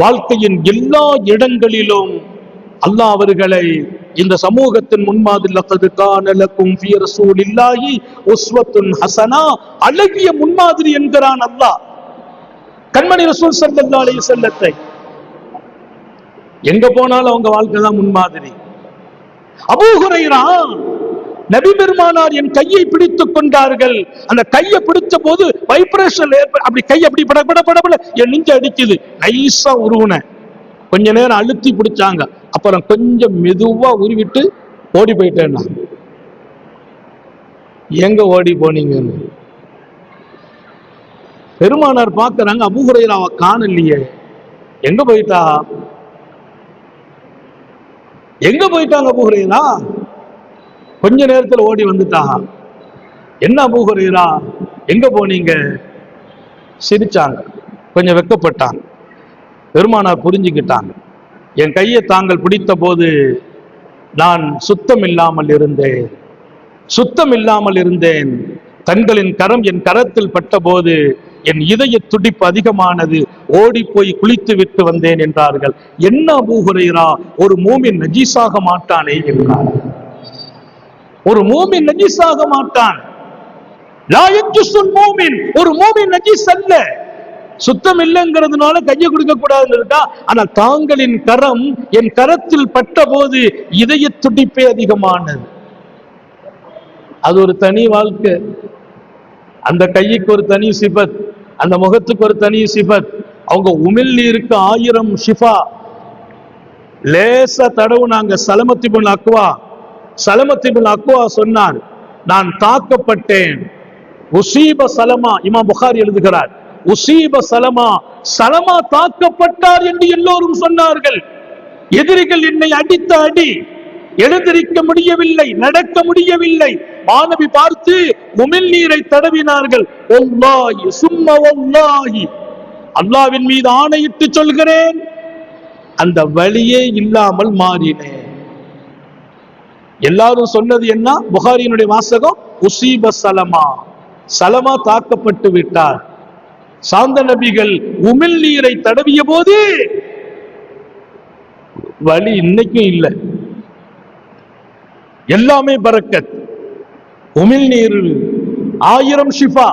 வாழ்க்கையின் எல்லா இடங்களிலும் அல்லாஹ் அவர்களை இந்த சமூகத்தின் முன்மாதிரி லக்கது கான லக்கும் ஃபீ ரசூலில்லாஹி உஸ்வத்துன் ஹஸனா, அழகிய முன்மாதிரி என்கிறான் அல்லாஹ் கண்மணி ரசூல் ஸல்லல்லாஹு அலைஹி வஸல்லத்தை. எங்க போனாலும் அவங்க வாழ்க்கை தான் முன்மாதிரி. அபூ ஹுரைரா, நபி பெருமானார் என் கையை பிடித்துக் கொண்டார்கள். அந்த கையை பிடிச்ச போது வைப்ரேஷன் அப்படி கை அப்படி பட என் நெஞ்சு அடிக்குது. நைஸா உருவுன, கொஞ்ச நேரம் அழுத்தி பிடிச்சாங்க. அப்புறம் கொஞ்சம் மெதுவா உருவிட்டு ஓடி போயிட்டேன். எங்க ஓடி போனீங்கன்னு பெருமானார் பார்க்கறாங்க. அபூ ஹுரைராவை காணலையே, எங்க போயிட்டா, எங்க போயிட்டாங்க அபூ ஹுரைரா? கொஞ்ச நேரத்தில் ஓடி வந்துட்டாங்க. என்ன அபூ ஹுரைரா எங்க போனீங்க? சிரிச்சாங்க, கொஞ்சம் வெக்கப்பட்டாங்க. பெருமானார் புரிஞ்சுக்கிட்டாங்க. என் கையை தாங்கள் பிடித்த போது நான் சுத்தம் இல்லாமல் இருந்தேன். தங்களின் கரம் என் கரத்தில் பட்ட போது என் இதய துடிப்பு அதிகமானது, ஓடி போய் குளித்து விட்டு வந்தேன் என்றார்கள். என்ன அபூ ஹுரைரா, ஒரு மூமின் நஜீஸாக மாட்டானே என்றார். ஒரு மூமின் நஜீஸாக மாட்டான். லா யன்ஜுஸுல் மூமின், ஒரு மூமின் நஜீஸ் அல்ல. சுத்தம் இல்லைங்கிறதுனால கையை கொடுக்க கூடாதுன்னு இருக்கா. ஆனால் தாங்களின் கரம் என் கரத்தில் பட்ட போது இதய துடிப்பே அதிகமானது. அது ஒரு தனி வாழ்க்கை. அந்த கைக்கு ஒரு தனி சிபத், அந்த முகத்துக்கு ஒரு தனி சிபத். அவங்க உமிழ்நீருக்கு 1000 ஷிஃபா. லேசா தடவுனாங்க. சலமத் இப்னு அக்வா சொன்னார், நான் தாக்கப்பட்டேன். உசீப சலமா, இமாம் புகாரி எழுதுகிறார், உசீப சலமா தாக்கப்பட்டார் என்று எல்லோரும் சொன்னார்கள். எதிரிகள் என்னை அடித்த அடி, எழுந்திருக்க முடியவில்லை, நடக்க முடியவில்லை. மாணவி பார்த்து உமிழ் நீரை தடவினார்கள். வல்லாஹி சும்ம வல்லாஹி, அல்லாஹ்வின் மீது ஆணையிட்டு சொல்கிறேன், அந்த வலியே இல்லாமல் மாறினேன். எல்லாரும் சொன்னது என்ன? புகாரியினுடைய வாசகம், உசீப சலமா தாக்கப்பட்டு விட்டார். சாந்த நபிகள் உமிழ் நீரை தடவிய போது வலி இன்னைக்கும் இல்லை. எல்லாமே பரக்கத். உமிழ் நீர் 1000 ஷிஃபா.